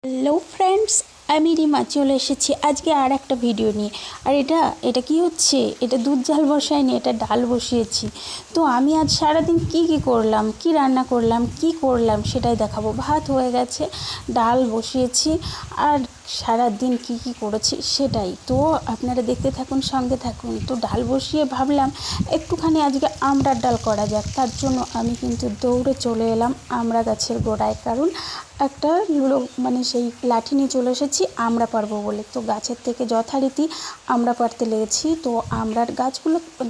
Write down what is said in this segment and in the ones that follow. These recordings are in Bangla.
হ্যালো ফ্রেন্ডস, আমি রিমা চলে এসেছি আজকে আর একটা ভিডিও নিয়ে। আর এটা কি হচ্ছে, এটা দুধ জাল বসায়নি, এটা ডাল বসিয়েছি। তো আমি আজ সারাদিন কি করলাম, কি রান্না করলাম, কি করলাম সেটাই দেখাবো। ভাত হয়ে গেছে, ডাল বসিয়েছি, আর সারাদিন কি করেছি সেটাই। তো আপনারা দেখতে থাকুন, সঙ্গে থাকুন। তো ডাল বসিয়ে ভাবলাম একটুখানি আজকে আমড়ার ডাল করা যাক। তার জন্য আমি কিন্তু দৌড়ে চলে এলাম আমড়া গাছের গোড়ায়, কারণ একটা সেই লাঠি নিয়ে চলে এসেছি আমড়া পারবো বলে। তো গাছের থেকে যথারীতি আমড়া পারতে লেগেছি। তো আমড়ার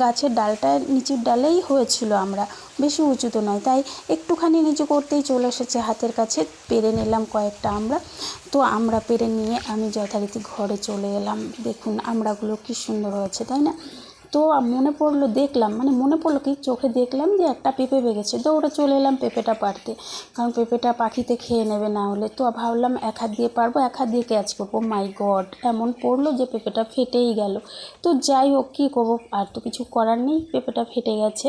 গাছের ডালটার নিচের ডালেই হয়েছিল আমড়া, বেশি উঁচুতে নয়, তাই একটুখানি নিচু করতেই চলে এসেছে হাতের কাছে। পেরে নিলাম কয়েকটা আমড়া। তো আমড়া পেরে নিয়ে আমি যথারীতি ঘরে চলে এলাম। দেখুন আমড়াগুলো কি সুন্দর হয়েছে, তাই না? তো মনে পড়লো কি, চোখে দেখলাম যে একটা পেঁপে পেকেছে, দৌড়ে চলে এলাম পেঁপেটা পাড়তে, কারণ পেঁপেটা পাখিতে খেয়ে নেবে না হলে। তো ভাবলাম এক হাত দিয়ে পারবো, এক হাত দিয়ে ক্যাচ করবো। মাই গড, এমন পড়লো যে পেঁপেটা ফেটেই গেল। তো যাই হোক, কী করবো, আর তো কিছু করার নেই, পেঁপেটা ফেটে গেছে।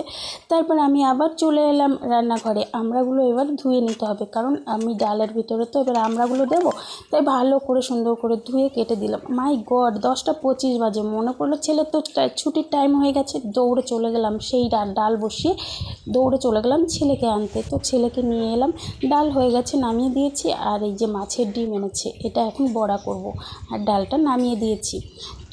তারপর আমি আবার চলে এলাম রান্নাঘরে। আমড়াগুলো এবার ধুয়ে নিতে হবে, কারণ আমি ডালের ভিতরে তো এবার আমড়াগুলো দেবো, তাই ভালো করে সুন্দর করে ধুয়ে কেটে দিলাম। মাই গড, 10টা 25 বাজে। মনে পড়লো ছেলের তো ছুটির টাইম হয়ে গেছে। দৌড়ে চলে গেলাম, সেই ডাল বসিয়ে দৌড়ে চলে গেলাম ছেলেকে আনতে। তো ছেলেকে নিয়ে এলাম, ডাল হয়ে গেছে, নামিয়ে দিয়েছি। আর এই যে মাছের ডিম এনেছে, এটা এখন বড়া করব, আর ডালটা নামিয়ে দিয়েছি।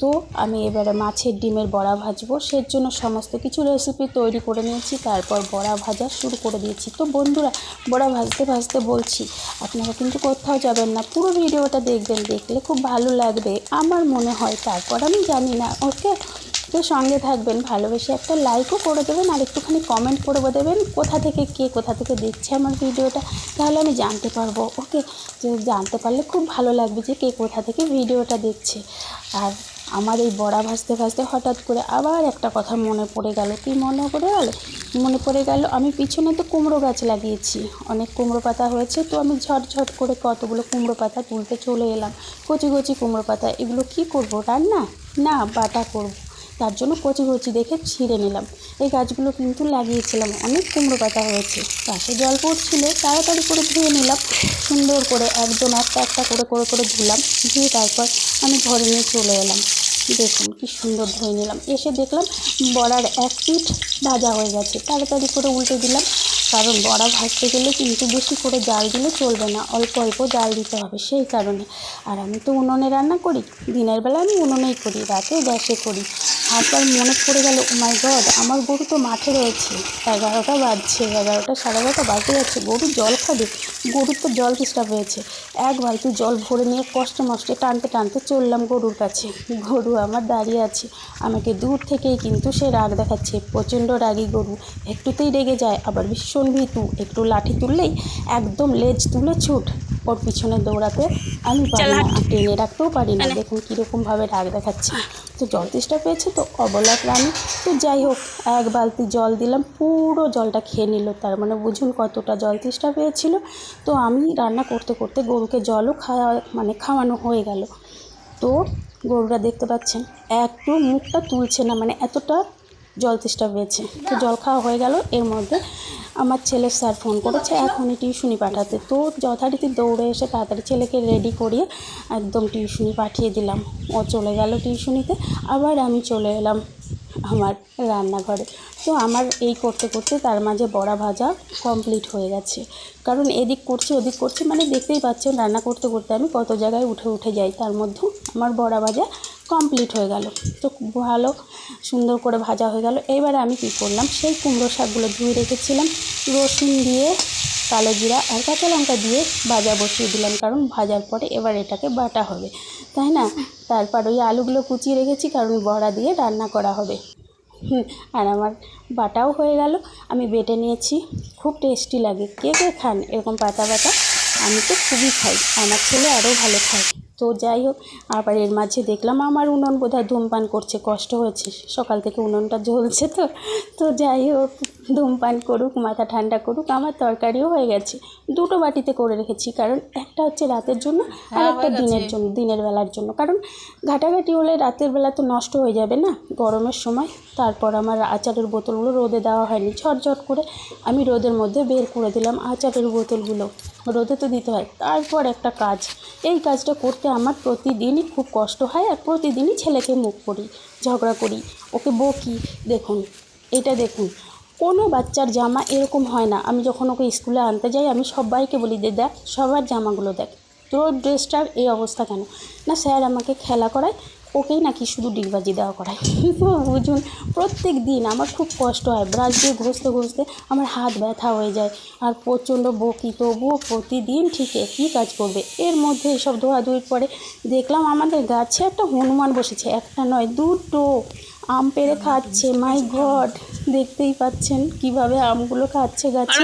তো আমি এবারে মাছের ডিমের বড়া ভাজবো, সের জন্য সমস্ত কিছু রেসিপি তৈরি করে নিয়েছি। তারপর বড়া ভাজা শুরু করে দিয়েছি। তো বন্ধুরা, বড়া ভাজতে ভাজতে বলছি, আপনারা কিন্তু কোথাও যাবেন না, পুরো ভিডিওটা দেখবেন, দেখলে খুব ভালো লাগবে আমার মনে হয়। তারপর আমি জানি না, ওকে? তো সঙ্গে থাকবেন, ভালোবেসে একটা লাইকও করে দেবেন, আর একটুখানি কমেন্ট করে দেবেন কোথা থেকে দেখছে আমার ভিডিওটা, তাহলে আমি জানতে পারবো। ওকে? তো জানতে পারলে খুব ভালো লাগবে যে কে কোথা থেকে ভিডিওটা দেখছে। আর আমার এই বড়া ভাজতে ভাজতে হঠাৎ করে আবার একটা কথা মনে পড়ে গেল। কি মনে পড়ে গেল আমি পিছনে তো কুমড়ো গাছ লাগিয়েছি, অনেক কুমড়ো পাতা হয়েছে। তো আমি ঝটঝট করে কতগুলো কুমড়ো পাতা তুলতে চলে এলাম। কচি কচি কুমড়ো পাতা, এগুলো কি করব, রান্না না বাটা করব। তার জন্য কচি দেখে ছিঁড়ে নিলাম। এই গাছগুলো কিন্তু লাগিয়েছিলাম, অনেক কুমড়ো পাতা হয়েছে। পাশে জল পড়ছিল, তাড়াতাড়ি করে ধুয়ে নিলাম সুন্দর করে, একদম একটা করে ধুলাম। ধুয়ে তারপর আমি ঘরে নিয়ে চলে এলাম। দেখুন কি সুন্দর ধুয়ে নিলাম। এসে দেখলাম বড়ার এক পিঠ ভাজা হয়ে গেছে, তাড়াতাড়ি করে উল্টে দিলাম, কারণ বড়া ভাজতে গেলে কিন্তু বেশি করে জাল দিলে চলবে না, অল্প অল্প জাল দিতে হবে, সেই কারণে। আর আমি তো উনুনে রান্না করি, দিনের বেলা আমি উনুনেই করি, রাতে গ্যাসে করি। তারপর মনে পড়ে গেল, মাই গড, আমার গরু তো মাঠে রয়েছে, 11টা বাজছে, 11টা 11:30 বাজতে যাচ্ছে, গরু জল খাবে, গরুর তো জল তেষ্টা পেয়েছে। এক বালতি জল ভরে নিয়ে কষ্টে মষ্টে টানতে চললাম গরুর কাছে। গরু আমার দাঁড়িয়ে আছে, আমাকে দূর থেকেই কিন্তু সে রাগ দেখাচ্ছে, প্রচণ্ড রাগী গরু, একটুতেই রেগে যায়, আবার ভীষণ ভীতু। একটু লাঠি তুললেই একদম লেজ তুলে ছুট। ওর পিছনে দৌড়াতে আমি পারি না, টেনে রাখতেও পারি না। দেখুন কীরকমভাবে রাগ দেখাচ্ছে। তো জল তেষ্টা পেয়েছে তো, অবলা প্রাণী। তো যাই হোক, এক বালতি জল দিলাম, পুরো জলটা খেয়ে নিল। তার মানে বুঝুন কতটা জল তেষ্টা পেয়েছিল। তো আমি রান্না করতে করতে গরুকে জলও খাওয়ানো হয়ে গেল। তো গরুরা দেখতে পাচ্ছেন একটু মুখটা তুলছে না, মানে এতটা জল তেষ্টা পেয়েছে। তো জল খাওয়া হয়ে গেল। এর মধ্যে আমার ছেলের স্যার ফোন করেছে এখনই টিউশনি পাঠাতে। তো যথারীতি দৌড়ে এসে তাড়াতাড়ি ছেলেকে রেডি করিয়ে একদম টিউশনি পাঠিয়ে দিলাম। ও চলে গেল টিউশনিতে, আবার আমি চলে এলাম আমার রান্নাঘরে। তো আমার এই করতে করতে তার মাঝে বড়া ভাজা কমপ্লিট হয়ে গেছে, কারণ এদিক করছি ওদিক করছি, মানে দেখতেই পাচ্ছেন রান্না করতে করতে আমি কত জায়গায় উঠে যাই। তার মধ্যেও আমার বড়া ভাজা কমপ্লিট হয়ে গেল। তো ভালো সুন্দর করে ভাজা হয়ে গেল। এবারে আমি কী করলাম, সেই কুমড়ো শাকগুলো ধুয়ে রেখেছিলাম, রসুন দিয়ে, কালো জিরা আর কাঁচা লঙ্কা দিয়ে ভাজা বসিয়ে দিলাম, কারণ ভাজার পরে এবার এটাকে বাটা হবে, তাই না? তারপর ওই আলুগুলো কুচিয়ে রেখেছি, কারণ বড়া দিয়ে রান্না করা হবে। আর আমার বাটাও হয়ে গেল, আমি বেটে নিয়েছি। খুব টেস্টি লাগে। কে খান এরকম পাতা বাটা? আমি তো খুবই খাই, আমার ছেলে আরও ভালো খায়। তো যাই হোক, আবার এর মাঝে দেখলাম আমার উনুন বোধহয় ধূমপান করছে, কষ্ট হয়েছে, সকাল থেকে উনুনটা জ্বলছে। তো যাই হোক, ধূমপান করুক, মাথা ঠান্ডা করুক। আমার তরকারিও হয়ে গেছে, দুটো বাটিতে করে রেখেছি, কারণ একটা হচ্ছে রাতের জন্য আর একটা দিনের বেলার জন্য, কারণ ঘাটাঘাটি হলে রাতের বেলা তো নষ্ট হয়ে যাবে না গরমের সময়। তারপর আমার আচারের বোতলগুলো রোদে দেওয়া হয়নি, ঝটঝট করে আমি রোদের মধ্যে বের করে দিলাম আচারের বোতলগুলো। রোদে তো দিতে হয়। তারপর একটা কাজ, এই কাজটা করতে আমার প্রতিদিনই খুব কষ্ট হয়, আর প্রতিদিনই ছেলেকে মুখ করি, ঝগড়া করি, ওকে বকি। দেখুন, এটা দেখুন, কোনো বাচ্চার জামা এরকম হয় না। আমি যখন ওকে স্কুলে আনতে যাই আমি সবাইকে বলি, দেখ সবার জামাগুলো দেখ, তোর ড্রেসটার এই অবস্থা কেন? না স্যার আমাকে খেলা করায়, ওকেই নাকি শুধু ডিগবাজি দেওয়া করায়। তো বুঝুন, প্রত্যেক দিন আমার খুব কষ্ট হয়, ব্রাশ দিয়ে ঘষতে ঘষতে আমার হাত ব্যথা হয়ে যায়, আর প্রচণ্ড বকি। তবুও প্রতিদিন ঠিক একই কাজ করবে। এর মধ্যে এসব ধোয়াধুয়ির পরে দেখলাম আমাদের গাছে একটা হনুমান বসেছে, একটা নয় দুটো আম পেড়ে খাচ্ছে। মাই গড, দেখতেই পাচ্ছেন কিভাবে আমগুলো খাচ্ছে গাছে।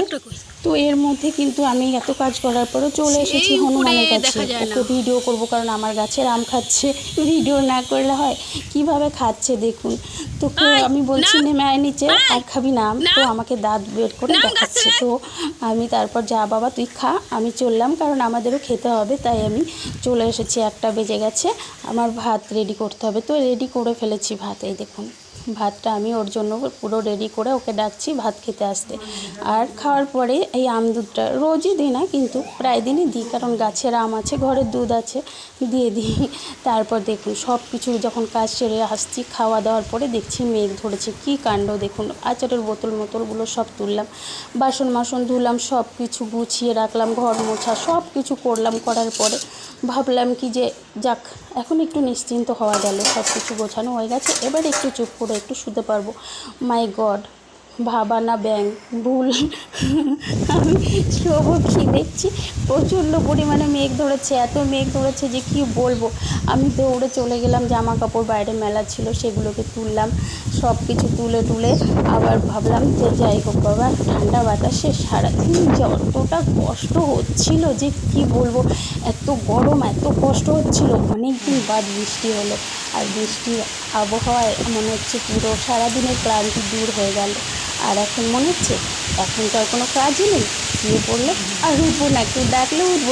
তো এর মধ্যে কিন্তু আমি এত কাজ করার পরেও চলে এসেছি হনুমানের কাছে, ওকে ভিডিও করব, কারণ আমার গাছের আম খাচ্ছে, ভিডিও না করলে হয়? কিভাবে খাচ্ছে দেখুন। তো আমি বলছি নেমে আয় নিচে, আর খাবি না আম? তো আমাকে দাঁত বের করে দেখাচ্ছে। তো আমি তারপর, যা বাবা তুই খা, আমি চললাম, কারণ আমাদেরও খেতে হবে। তাই আমি চলে এসেছি, 1টা বেজে গেছে, আমার ভাত রেডি করতে হবে। তো রেডি করে ফেলেছি ভাত, এই দেখুন ভাতটা আমি ওর জন্য পুরো রেডি করে ওকে ডাকছি ভাত খেতে আসতে। আর খাওয়ার পরে এই আম দুধটা রোজই দিই না, কিন্তু প্রায় দিনই দিই, কারণ গাছের আম আছে, ঘরের দুধ আছে, দিয়ে দিই। তারপর দেখুন সব কিছু যখন কাজ সেরে আসছি, খাওয়া দাওয়ার পরে দেখছি মেঘ ধরেছে। কী কাণ্ড দেখুন, আচারের বোতলগুলো সব তুললাম, বাসন ধুলাম, সব কিছু গুছিয়ে রাখলাম, ঘর মোছা সব কিছু করলাম। করার পরে ভাবলাম কি যে যাক, এখন একটু নিশ্চিন্ত হওয়া গেল, সব কিছু গোছানো হয়ে গেছে, এবার একটু চুপ করে একটু শুতে পারবো। মাই গড, ভাবা না ব্যাং ভুল। আমি শোবো কি, দেখছি প্রচণ্ড পরিমাণে মেঘ ধরেছে, এত মেঘ ধরেছে যে কি বলবো। আমি দৌড়ে চলে গেলাম, জামা কাপড় বাইরে মেলা ছিল সেগুলোকে তুললাম, সব কিছু তুলে আবার ভাবলাম যে যাই হোক বাবা, ঠান্ডা বাতাসে সারাদিন যতটা কষ্ট হচ্ছিল যে কি বলবো। এত গরম, এত কষ্ট হচ্ছিল। অনেক দিন বাদ বৃষ্টি হলো, আর বৃষ্টির আবহাওয়ায় মনে হচ্ছে পুরো সারাদিনের ক্লান্তি দূর হয়ে গেল। আর এখন মনে হচ্ছে এখন তো আর কোনো কাজই নেই, শুয়ে পড়লে আর উঠবো না, কেউ ডাকলেও উঠবো।